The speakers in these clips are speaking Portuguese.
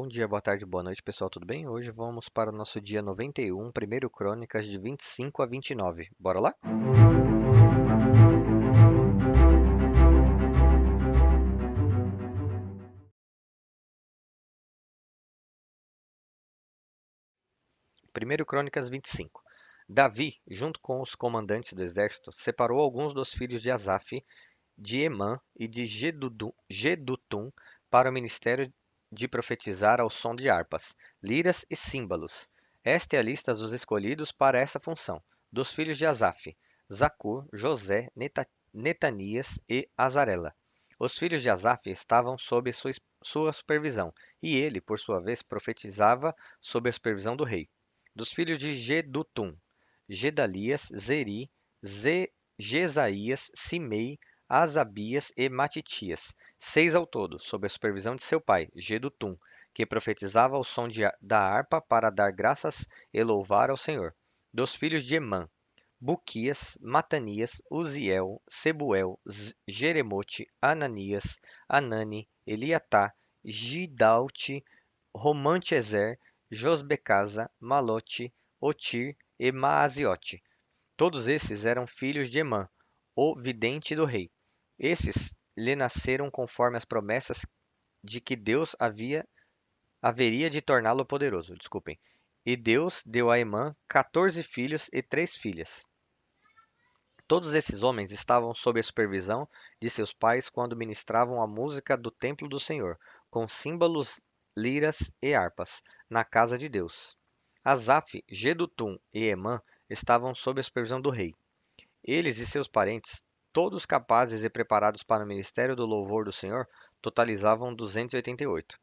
Bom dia, boa tarde, boa noite, pessoal, tudo bem? Hoje vamos para o nosso dia 91, primeiro Crônicas de 25 a 29. Bora lá? Primeiro Crônicas 25. Davi, junto com os comandantes do exército, separou alguns dos filhos de Asaf, de Emã e de Gedutum para o ministério de profetizar ao som de harpas, liras e símbolos. Esta é a lista dos escolhidos para essa função. Dos filhos de Asaf: Zacur, José, Netanias e Azarela. Os filhos de Asaf estavam sob sua supervisão, e ele, por sua vez, profetizava sob a supervisão do rei. Dos filhos de Gedutum: Gedalias, Zeri, Jesaías, Simei, Asabias e Matitias, 6 ao todo, sob a supervisão de seu pai, Gedutum, que profetizava ao som da harpa para dar graças e louvar ao Senhor. Dos filhos de Emã: Buquias, Matanias, Uziel, Sebuel, Jeremote, Ananias, Anani, Eliatá, Gidalte, Romante-Ezer, Josbecasa, Malote, Otir e Maaziote. Todos esses eram filhos de Emã, o vidente do rei. Esses lhe nasceram conforme as promessas de que Deus haveria de torná-lo poderoso. Desculpem. E Deus deu a Emã 14 filhos e 3 filhas. Todos esses homens estavam sob a supervisão de seus pais quando ministravam a música do templo do Senhor, com símbolos, liras e harpas, na casa de Deus. Asaf, Gedutum e Emã estavam sob a supervisão do rei. Eles e seus parentes, todos capazes e preparados para o ministério do louvor do Senhor, totalizavam 288.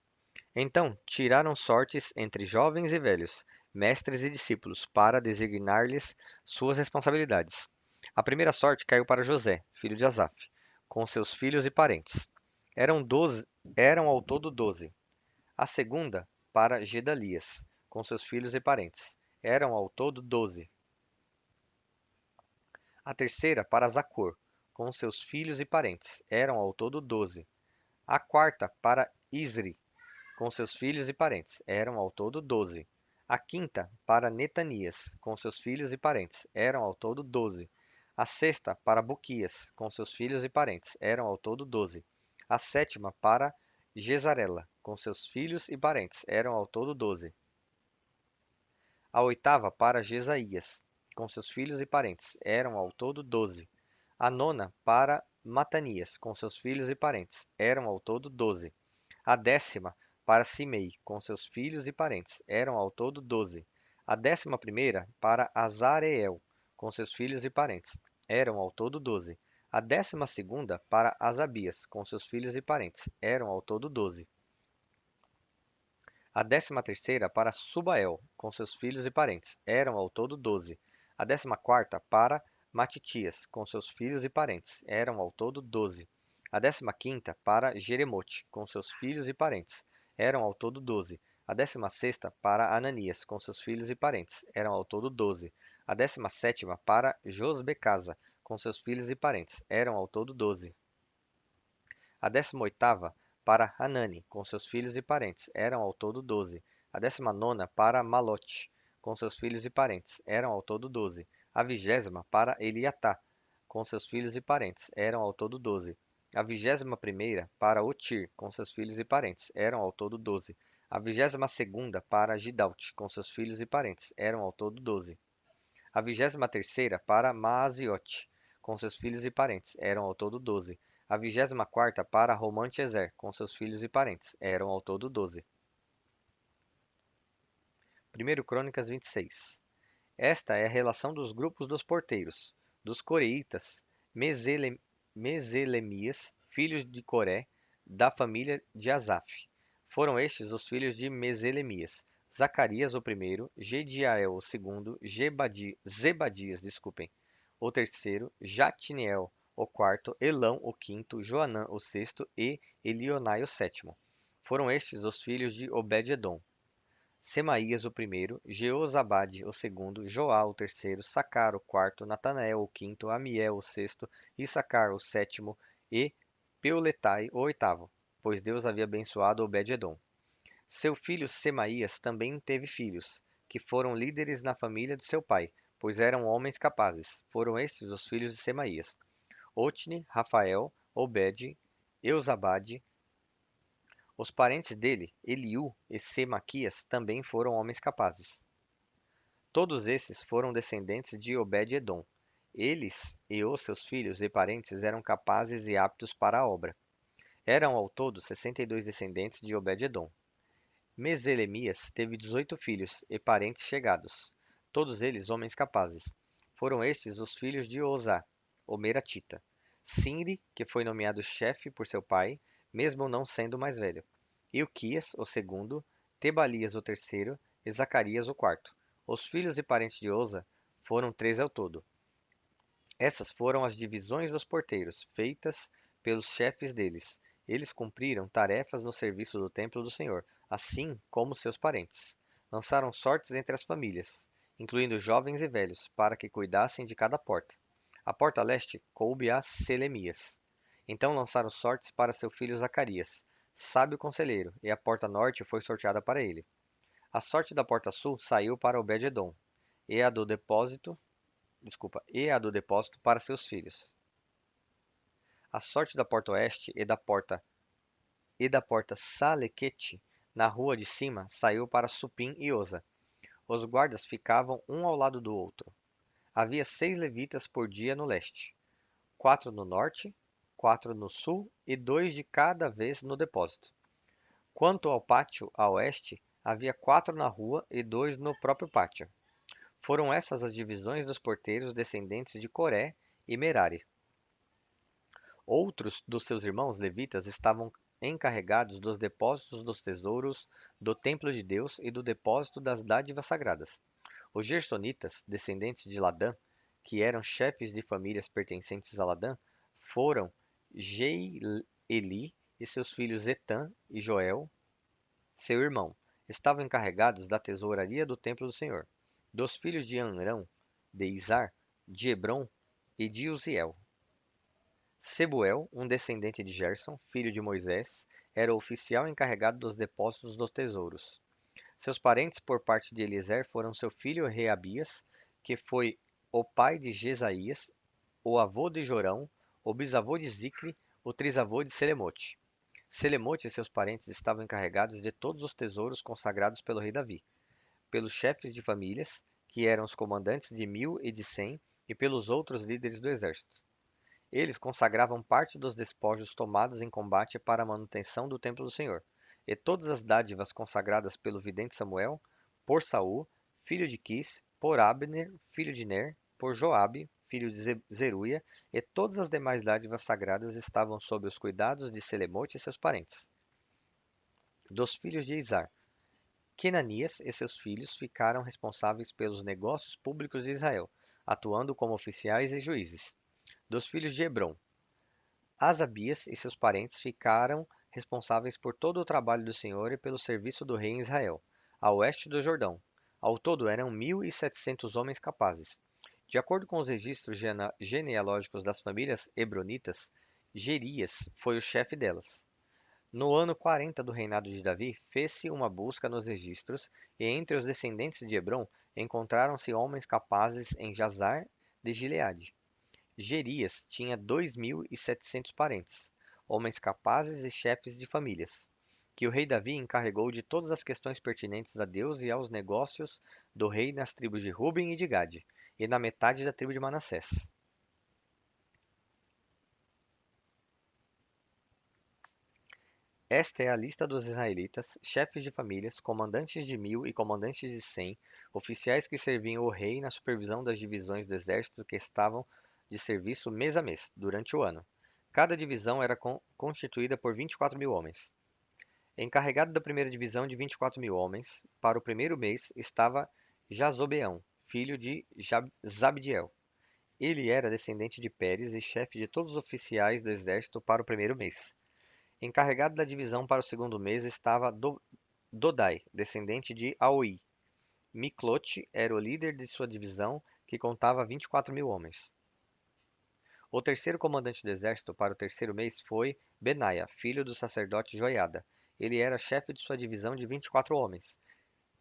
Então tiraram sortes entre jovens e velhos, mestres e discípulos, para designar-lhes suas responsabilidades. A primeira sorte caiu para José, filho de Asaf, com seus filhos e parentes. Eram ao todo 12. A segunda para Gedalias, com seus filhos e parentes. Eram ao todo 12. A terceira para Zacor, com seus filhos e parentes. Eram ao todo 12. A quarta para Isri, com seus filhos e parentes. Eram ao todo 12. A quinta para Netanias, com seus filhos e parentes. Eram ao todo 12. A sexta para Buquias, com seus filhos e parentes. Eram ao todo 12. A sétima para Gesarela, com seus filhos e parentes. Eram ao todo 12. A oitava para Jesaías, com seus filhos e parentes. Eram ao todo 12. A nona para Matanias, com seus filhos e parentes. Eram ao todo 12. A décima para Simei, com seus filhos e parentes. Eram ao todo 12. A 11ª para Azareel, com seus filhos e parentes. Eram ao todo 12. A 12ª para Asabias, com seus filhos e parentes. Eram ao todo 12. A 13ª para Subael, com seus filhos e parentes. Eram ao todo 12. A 14ª para Matitias, com seus filhos e parentes. Eram ao todo 12. A 15ª para Jeremote, com seus filhos e parentes. Eram ao todo 12. A 16ª para Ananias, com seus filhos e parentes. Eram ao todo 12. A 17ª para Josbecasa, com seus filhos e parentes. Eram ao todo 12. A 18ª para Hanani, com seus filhos e parentes. Eram ao todo 12. A 19ª para Malote, com seus filhos e parentes. Eram ao todo 12. A 20ª para Eliatá, com seus filhos e parentes. Eram ao todo 12. A 21ª para Otir, com seus filhos e parentes. Eram ao todo 12. A 22ª para Gidalte, com seus filhos e parentes. Eram ao todo 12. A 23ª para Maaziote, com seus filhos e parentes. Eram ao todo 12. A 24ª para Romante-Ezer, com seus filhos e parentes. Eram ao todo 12. 1 Crônicas 26. Esta é a relação dos grupos dos porteiros, dos coreitas, Meselemias, filhos de Coré, da família de Asaf. Foram estes os filhos de Meselemias: Zacarias o primeiro, Jediael o segundo, Zebadias, o terceiro, Jatniel o quarto, Elão o quinto, Joanã o sexto e Elionai o sétimo. Foram estes os filhos de Obed-edom: Semaías o primeiro, Jeozabade o segundo, Joá o terceiro, Sacar o quarto, Natanael o quinto, Amiel o sexto, Issacar o sétimo e Peuletai o oitavo, pois Deus havia abençoado Obed-edom. Seu filho Semaías também teve filhos, que foram líderes na família de seu pai, pois eram homens capazes. Foram estes os filhos de Semaías: Otni, Rafael, Obed, Eusabade. Os parentes dele, Eliú e Semaquias, também foram homens capazes. Todos esses foram descendentes de Obed-edom. Eles e os seus filhos e parentes eram capazes e aptos para a obra. Eram ao todo 62 descendentes de Obed-edom. Meselemias teve 18 filhos e parentes chegados, todos eles homens capazes. Foram estes os filhos de Osá, o Meratita. Sinri, que foi nomeado chefe por seu pai, mesmo não sendo mais velho. Ilquias, o segundo, Tebalias, o terceiro, e Zacarias, o quarto. Os filhos e parentes de Osa foram 13 ao todo. Essas foram as divisões dos porteiros, feitas pelos chefes deles. Eles cumpriram tarefas no serviço do templo do Senhor, assim como seus parentes. Lançaram sortes entre as famílias, incluindo jovens e velhos, para que cuidassem de cada porta. A porta leste coube a Selemias. Então lançaram sortes para seu filho Zacarias, sábio conselheiro, e a porta norte foi sorteada para ele. A sorte da porta sul saiu para Obed-edom, e a do depósito para seus filhos. A sorte da porta oeste e da porta Salequete, na rua de cima, saiu para Supim e Oza. Os guardas ficavam um ao lado do outro. Havia 6 levitas por dia no leste, 4 no norte, 4 no sul e 2 de cada vez no depósito. Quanto ao pátio a oeste, havia 4 na rua e 2 no próprio pátio. Foram essas as divisões dos porteiros descendentes de Coré e Merari. Outros dos seus irmãos levitas estavam encarregados dos depósitos dos tesouros do templo de Deus e do depósito das dádivas sagradas. Os gersonitas, descendentes de Ladã, que eram chefes de famílias pertencentes a Ladã, foram Jeileli e seus filhos Etã e Joel, seu irmão. Estavam encarregados da tesouraria do templo do Senhor. Dos filhos de Amrão, de Izar, de Hebron e de Uziel. Sebuel, um descendente de Gerson, filho de Moisés, era o oficial encarregado dos depósitos dos tesouros. Seus parentes por parte de Eliezer foram seu filho Reabias, que foi o pai de Jesaías, o avô de Jorão, o bisavô de Zicre, o trisavô de Selemote. Selemote e seus parentes estavam encarregados de todos os tesouros consagrados pelo rei Davi, pelos chefes de famílias, que eram os comandantes de 1000 e de 100, e pelos outros líderes do exército. Eles consagravam parte dos despojos tomados em combate para a manutenção do templo do Senhor, e todas as dádivas consagradas pelo vidente Samuel, por Saul, filho de Quis, por Abner, filho de Ner, por Joabe, filho de Zeruia, e todas as demais dádivas sagradas estavam sob os cuidados de Selemote e seus parentes. Dos filhos de Izar, Quenanias e seus filhos ficaram responsáveis pelos negócios públicos de Israel, atuando como oficiais e juízes. Dos filhos de Hebron, Asabias e seus parentes ficaram responsáveis por todo o trabalho do Senhor e pelo serviço do rei em Israel, a oeste do Jordão. Ao todo eram 1700 homens capazes. De acordo com os registros genealógicos das famílias hebronitas, Gerias foi o chefe delas. No ano 40 do reinado de Davi, fez-se uma busca nos registros, e entre os descendentes de Hebron encontraram-se homens capazes em Jazar de Gileade. Gerias tinha 2700 parentes, homens capazes e chefes de famílias, que o rei Davi encarregou de todas as questões pertinentes a Deus e aos negócios do rei nas tribos de Ruben e de Gade, e na metade da tribo de Manassés. Esta é a lista dos israelitas, chefes de famílias, comandantes de 1000 e comandantes de 100, oficiais que serviam o rei na supervisão das divisões do exército que estavam de serviço mês a mês, durante o ano. Cada divisão era constituída por 24.000 homens. Encarregado da primeira divisão de 24.000 homens, para o primeiro mês estava Jazobeão, filho de Zabdiel. Ele era descendente de Pérez e chefe de todos os oficiais do exército para o primeiro mês. Encarregado da divisão para o segundo mês estava Dodai, descendente de Aoi. Miclote era o líder de sua divisão, que contava 24.000 homens. O terceiro comandante do exército para o terceiro mês foi Benaia, filho do sacerdote Joiada. Ele era chefe de sua divisão de 24 homens.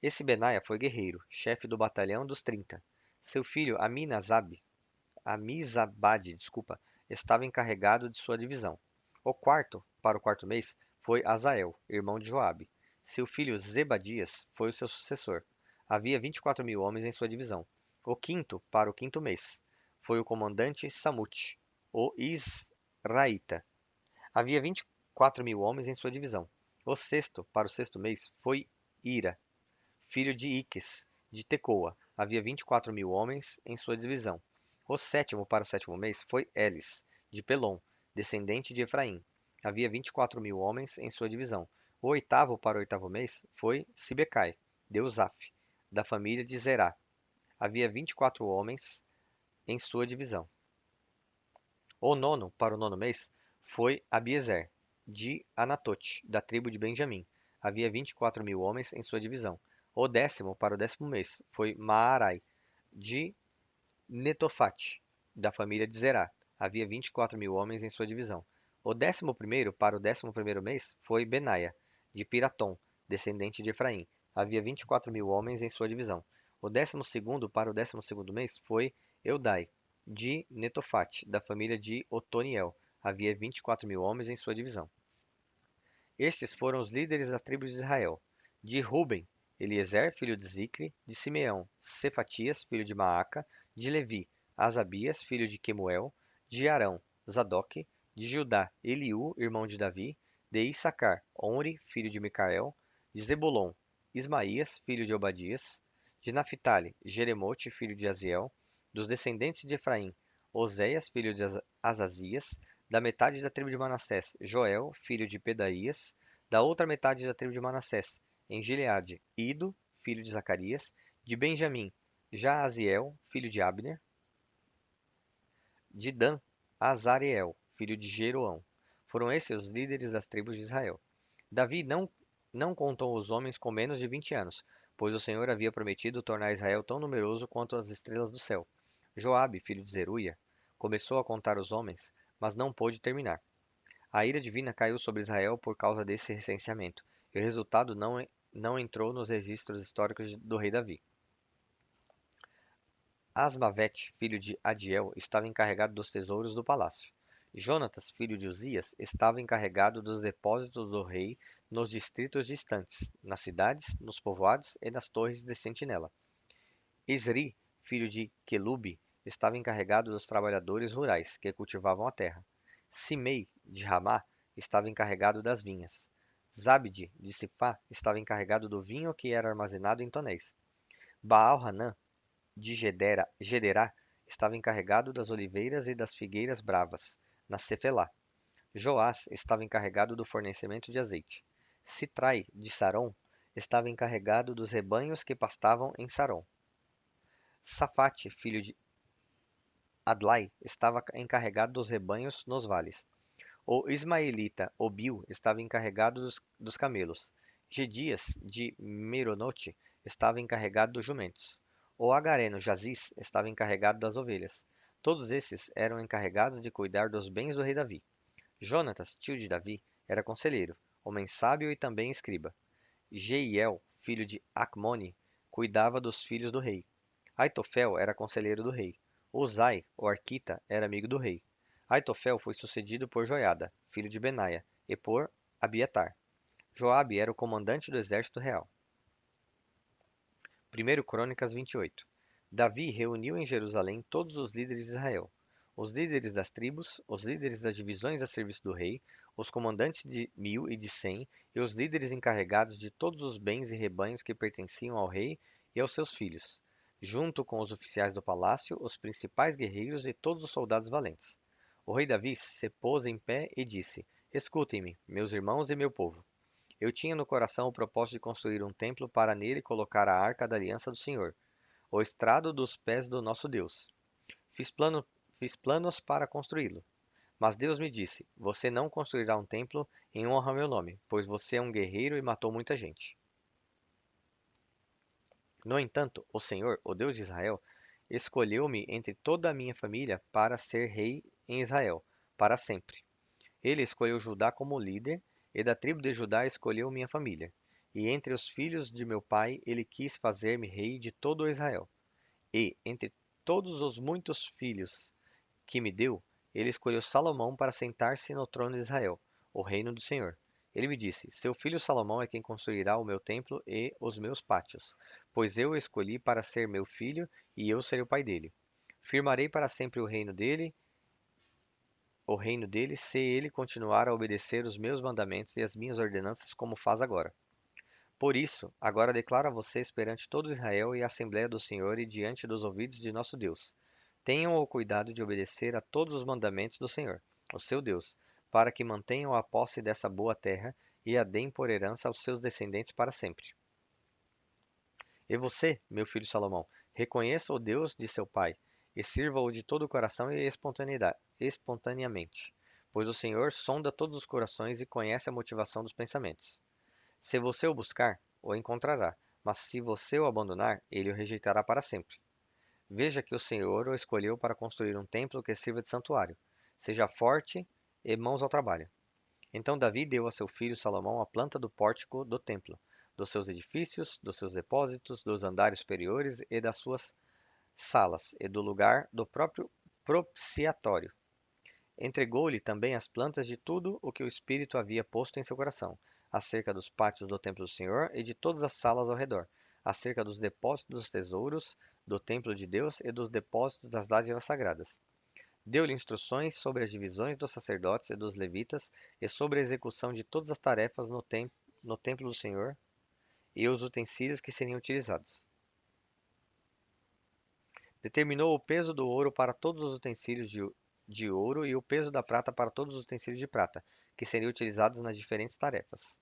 Esse Benaia foi guerreiro, chefe do batalhão dos 30. Seu filho Amizabade, estava encarregado de sua divisão. Para o quarto mês, foi Azael, irmão de Joabe. Seu filho Zebadias foi o seu sucessor. Havia 24.000 homens em sua divisão. Para o quinto mês, foi o comandante Samute, o Israelita. Havia 24.000 homens em sua divisão. Para o sexto mês, foi Ira, filho de Iques, de Tecoa. Havia 24.000 homens em sua divisão. Para o sétimo mês, foi Elis, de Pelom, descendente de Efraim. Havia 24.000 homens em sua divisão. Para o oitavo mês, foi Sibecai, de Uzaf, da família de Zerá. Havia 24 homens em sua divisão. Para o nono mês, foi Abiezer, de Anatote, da tribo de Benjamim. Havia 24.000 homens em sua divisão. Para o décimo mês, foi Maarai, de Netofate, da família de Zerá. Havia 24.000 homens em sua divisão. Para o décimo primeiro mês, foi Benaia, de Piratom, descendente de Efraim. Havia 24.000 homens em sua divisão. Para o décimo segundo mês, foi Eudai, de Netofate, da família de Otoniel. Havia 24.000 homens em sua divisão. Estes foram os líderes das tribos de Israel. De Ruben, Eliezer, filho de Zicre; de Simeão, Cefatias, filho de Maaca; de Levi, Asabias, filho de Quemuel; de Arão, Zadoque; de Judá, Eliú, irmão de Davi; de Issacar, Onri, filho de Micael; de Zebulon, Ismaías, filho de Obadias; de Naphtali, Jeremote, filho de Aziel; dos descendentes de Efraim, Oséias, filho de Azazias; da metade da tribo de Manassés, Joel, filho de Pedaías; da outra metade da tribo de Manassés, em Gileade, Ido, filho de Zacarias; de Benjamim, Jaaziel, filho de Abner; de Dan, Azareel, filho de Jeroão. Foram esses os líderes das tribos de Israel. Davi não contou os homens com menos de 20 anos, pois o Senhor havia prometido tornar Israel tão numeroso quanto as estrelas do céu. Joabe, filho de Zeruia, começou a contar os homens, mas não pôde terminar. A ira divina caiu sobre Israel por causa desse recenseamento, e o resultado não entrou nos registros históricos do rei Davi. Asmavete, filho de Adiel, estava encarregado dos tesouros do palácio. Jonatas, filho de Uzias, estava encarregado dos depósitos do rei nos distritos distantes, nas cidades, nos povoados e nas torres de sentinela. Esri, filho de Quelube, estava encarregado dos trabalhadores rurais que cultivavam a terra. Simei, de Ramá, estava encarregado das vinhas. Zabde, de Sifá, estava encarregado do vinho que era armazenado em tonéis. Baal-Hanã, de Gederá, estava encarregado das oliveiras e das figueiras bravas, na Cefelá. Joás estava encarregado do fornecimento de azeite. Sitrai, de Sarom, estava encarregado dos rebanhos que pastavam em Sarom. Safate, filho de Adlai, estava encarregado dos rebanhos nos vales. O ismaelita Obil estava encarregado dos camelos. Gedias, de Meronote, estava encarregado dos jumentos. O agareno Jaziz estava encarregado das ovelhas. Todos esses eram encarregados de cuidar dos bens do rei Davi. Jonatas, tio de Davi, era conselheiro, homem sábio e também escriba. Jeiel, filho de Acmone, cuidava dos filhos do rei. Aitofel era conselheiro do rei. Uzai, o arquita, era amigo do rei. Aitofel foi sucedido por Joiada, filho de Benaia, e por Abiatar. Joabe era o comandante do exército real. 1 Crônicas 28. Davi reuniu em Jerusalém todos os líderes de Israel, os líderes das tribos, os líderes das divisões a serviço do rei, os comandantes de 1.000 e de 100, e os líderes encarregados de todos os bens e rebanhos que pertenciam ao rei e aos seus filhos, junto com os oficiais do palácio, os principais guerreiros e todos os soldados valentes. O rei Davi se pôs em pé e disse: Escutem-me, meus irmãos e meu povo. Eu tinha no coração o propósito de construir um templo para nele colocar a arca da aliança do Senhor, o estrado dos pés do nosso Deus. Fiz, plano, Fiz planos para construí-lo. Mas Deus me disse: Você não construirá um templo em honra ao meu nome, pois você é um guerreiro e matou muita gente. No entanto, o Senhor, o Deus de Israel, escolheu-me entre toda a minha família para ser rei em Israel, para sempre. Ele escolheu Judá como líder e da tribo de Judá escolheu minha família. E entre os filhos de meu pai, ele quis fazer-me rei de todo Israel. E, entre todos os muitos filhos que me deu, ele escolheu Salomão para sentar-se no trono de Israel, o reino do Senhor. Ele me disse: Seu filho Salomão é quem construirá o meu templo e os meus pátios, pois eu o escolhi para ser meu filho e eu serei o pai dele. Firmarei para sempre o reino dele, se ele continuar a obedecer os meus mandamentos e as minhas ordenanças como faz agora. Por isso, agora declaro a vocês perante todo Israel e a Assembleia do Senhor e diante dos ouvidos de nosso Deus: tenham o cuidado de obedecer a todos os mandamentos do Senhor, o seu Deus, para que mantenham a posse dessa boa terra e a deem por herança aos seus descendentes para sempre. E você, meu filho Salomão, reconheça o Deus de seu pai e sirva-o de todo o coração e espontaneamente, pois o Senhor sonda todos os corações e conhece a motivação dos pensamentos. Se você o buscar, o encontrará, mas se você o abandonar, ele o rejeitará para sempre. Veja que o Senhor o escolheu para construir um templo que sirva de santuário. Seja forte e mãos ao trabalho. Então Davi deu a seu filho Salomão a planta do pórtico do templo, dos seus edifícios, dos seus depósitos, dos andares superiores e das suas salas, e do lugar do próprio propiciatório. Entregou-lhe também as plantas de tudo o que o Espírito havia posto em seu coração, acerca dos pátios do templo do Senhor e de todas as salas ao redor, acerca dos depósitos dos tesouros do templo de Deus e dos depósitos das dádivas sagradas. Deu-lhe instruções sobre as divisões dos sacerdotes e dos levitas e sobre a execução de todas as tarefas no templo do Senhor e os utensílios que seriam utilizados. Determinou o peso do ouro para todos os utensílios de ouro e o peso da prata para todos os utensílios de prata, que seriam utilizados nas diferentes tarefas.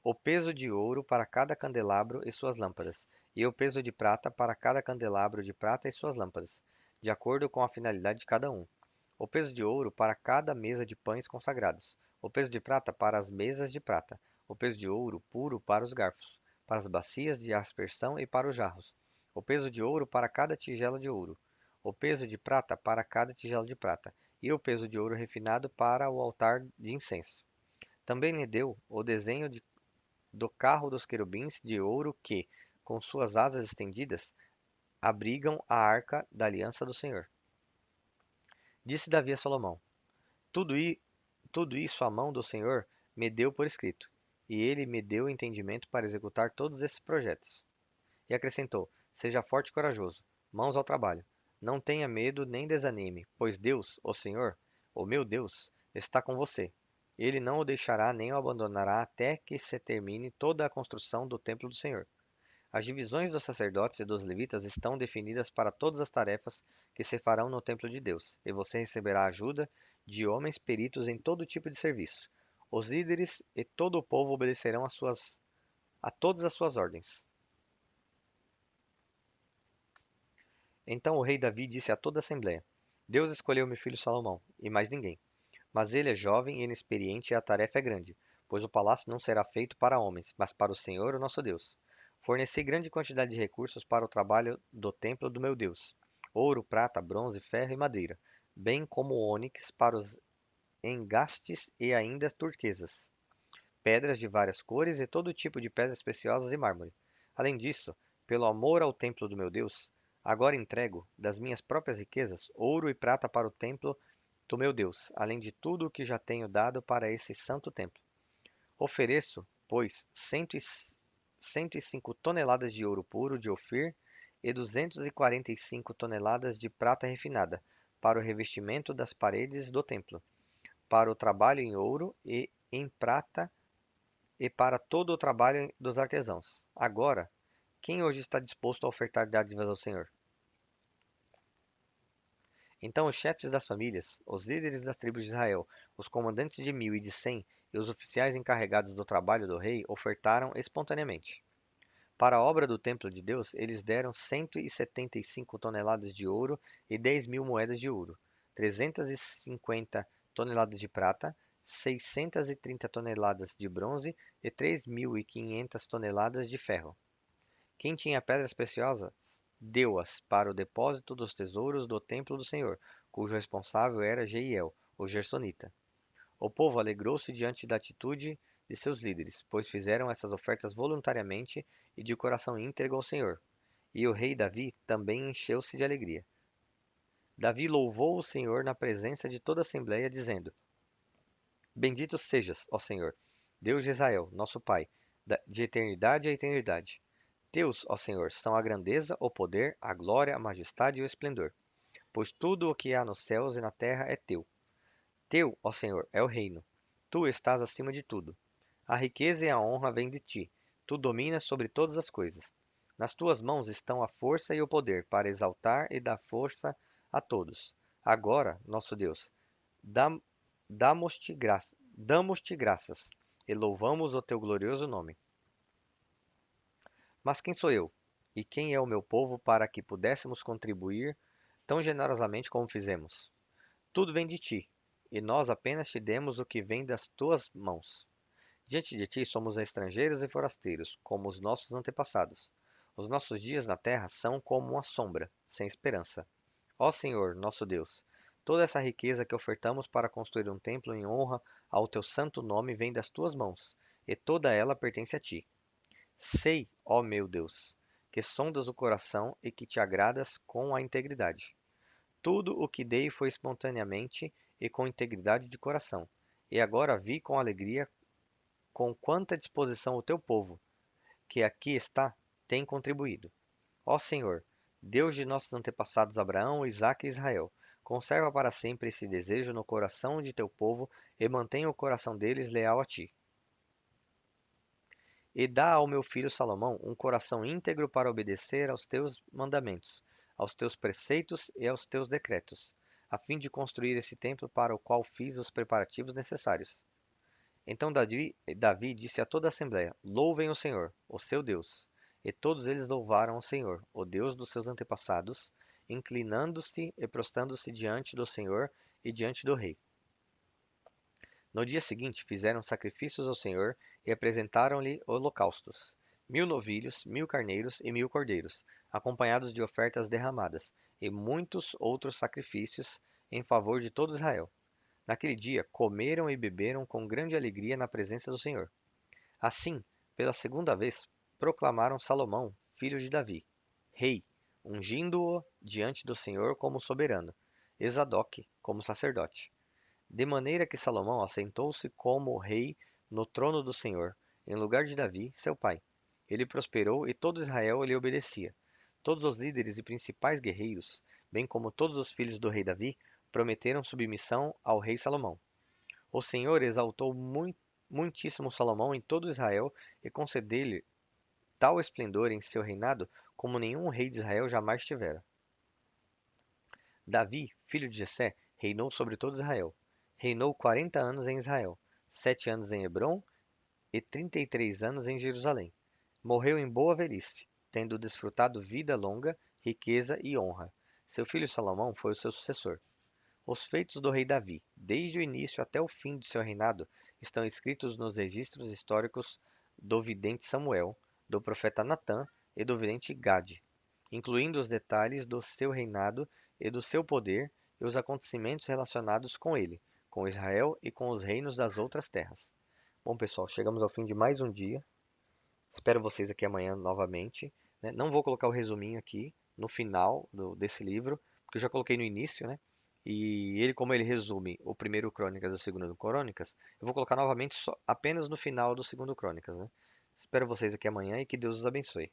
O peso de ouro para cada candelabro e suas lâmpadas, e o peso de prata para cada candelabro de prata e suas lâmpadas, de acordo com a finalidade de cada um. O peso de ouro para cada mesa de pães consagrados, o peso de prata para as mesas de prata, o peso de ouro puro para os garfos, para as bacias de aspersão e para os jarros, o peso de ouro para cada tigela de ouro, o peso de prata para cada tigela de prata, e o peso de ouro refinado para o altar de incenso. Também lhe deu o desenho do carro dos querubins de ouro que, com suas asas estendidas, abrigam a arca da aliança do Senhor. Disse Davi a Salomão: Tudo, tudo isso a mão do Senhor me deu por escrito, e ele me deu entendimento para executar todos esses projetos. E acrescentou: Seja forte e corajoso, mãos ao trabalho. Não tenha medo nem desanime, pois Deus, o Senhor, o meu Deus, está com você. Ele não o deixará nem o abandonará até que se termine toda a construção do templo do Senhor. As divisões dos sacerdotes e dos levitas estão definidas para todas as tarefas que se farão no templo de Deus, e você receberá ajuda de homens peritos em todo tipo de serviço. Os líderes e todo o povo obedecerão a todas as suas ordens. Então o rei Davi disse a toda a assembleia: Deus escolheu meu filho Salomão, e mais ninguém. Mas ele é jovem e inexperiente e a tarefa é grande, pois o palácio não será feito para homens, mas para o Senhor, o nosso Deus. Forneci grande quantidade de recursos para o trabalho do templo do meu Deus: ouro, prata, bronze, ferro e madeira, bem como ônix para os engastes e ainda turquesas, pedras de várias cores e todo tipo de pedras preciosas e mármore. Além disso, pelo amor ao templo do meu Deus, agora entrego, das minhas próprias riquezas, ouro e prata para o templo do meu Deus, além de tudo o que já tenho dado para esse santo templo. Ofereço, pois, 105 toneladas de ouro puro de Ofir e 245 toneladas de prata refinada, para o revestimento das paredes do templo, para o trabalho em ouro e em prata e para todo o trabalho dos artesãos. Agora, quem hoje está disposto a ofertar dádivas ao Senhor? Então os chefes das famílias, os líderes das tribos de Israel, os comandantes de 1000 e de 100 e os oficiais encarregados do trabalho do rei ofertaram espontaneamente. Para a obra do templo de Deus, eles deram 175 toneladas de ouro e 10.000 moedas de ouro, 350 toneladas de prata, 630 toneladas de bronze e 3.500 toneladas de ferro. Quem tinha pedras preciosas, deu-as para o depósito dos tesouros do templo do Senhor, cujo responsável era Jeiel, o Gersonita. O povo alegrou-se diante da atitude de seus líderes, pois fizeram essas ofertas voluntariamente e de coração íntegro ao Senhor. E o rei Davi também encheu-se de alegria. Davi louvou o Senhor na presença de toda a assembleia, dizendo: Bendito sejas, ó Senhor, Deus de Israel, nosso Pai, de eternidade a eternidade. Teus, ó Senhor, são a grandeza, o poder, a glória, a majestade e o esplendor. Pois tudo o que há nos céus e na terra é teu. Teu, ó Senhor, é o reino. Tu estás acima de tudo. A riqueza e a honra vêm de ti. Tu dominas sobre todas as coisas. Nas tuas mãos estão a força e o poder para exaltar e dar força a todos. Agora, nosso Deus, dá- damos-te graças e louvamos o teu glorioso nome. Mas quem sou eu? E quem é o meu povo para que pudéssemos contribuir tão generosamente como fizemos? Tudo vem de ti, e nós apenas te demos o que vem das tuas mãos. Diante de ti somos estrangeiros e forasteiros, como os nossos antepassados. Os nossos dias na terra são como uma sombra, sem esperança. Ó Senhor, nosso Deus, toda essa riqueza que ofertamos para construir um templo em honra ao teu santo nome vem das tuas mãos, e toda ela pertence a ti. Sei, ó meu Deus, que sondas o coração e que te agradas com a integridade. Tudo o que dei foi espontaneamente e com integridade de coração. E agora vi com alegria com quanta disposição o teu povo, que aqui está, tem contribuído. Ó Senhor, Deus de nossos antepassados Abraão, Isaque e Israel, conserva para sempre esse desejo no coração de teu povo e mantenha o coração deles leal a ti. E dá ao meu filho Salomão um coração íntegro para obedecer aos teus mandamentos, aos teus preceitos e aos teus decretos, a fim de construir esse templo para o qual fiz os preparativos necessários. Então Davi disse a toda a assembleia: Louvem o Senhor, o seu Deus. E todos eles louvaram o Senhor, o Deus dos seus antepassados, inclinando-se e prostrando-se diante do Senhor e diante do rei. No dia seguinte fizeram sacrifícios ao Senhor e apresentaram-lhe holocaustos: 1000 novilhos, 1000 carneiros e 1000 cordeiros, acompanhados de ofertas derramadas, e muitos outros sacrifícios em favor de todo Israel. Naquele dia comeram e beberam com grande alegria na presença do Senhor. Assim, pela segunda vez, proclamaram Salomão, filho de Davi, rei, ungindo-o diante do Senhor como soberano, e Zadok como sacerdote. De maneira que Salomão assentou-se como rei no trono do Senhor, em lugar de Davi, seu pai. Ele prosperou e todo Israel lhe obedecia. Todos os líderes e principais guerreiros, bem como todos os filhos do rei Davi, prometeram submissão ao rei Salomão. O Senhor exaltou muitíssimo Salomão em todo Israel e concedeu-lhe tal esplendor em seu reinado como nenhum rei de Israel jamais tivera. Davi, filho de Jessé, reinou sobre todo Israel. Reinou 40 anos em Israel, 7 anos em Hebrom e 33 anos em Jerusalém. Morreu em boa velhice, tendo desfrutado vida longa, riqueza e honra. Seu filho Salomão foi o seu sucessor. Os feitos do rei Davi, desde o início até o fim de seu reinado, estão escritos nos registros históricos do vidente Samuel, do profeta Natã e do vidente Gade, incluindo os detalhes do seu reinado e do seu poder e os acontecimentos relacionados com ele, com Israel e com os reinos das outras terras. Bom, pessoal, chegamos ao fim de mais um dia. Espero vocês aqui amanhã novamente, né? Não vou colocar o resuminho aqui no final desse livro, porque eu já coloquei no início, né? E ele, como ele resume o primeiro Crônicas e o segundo Crônicas, eu vou colocar novamente só, apenas no final do segundo Crônicas, né? Espero vocês aqui amanhã e que Deus os abençoe.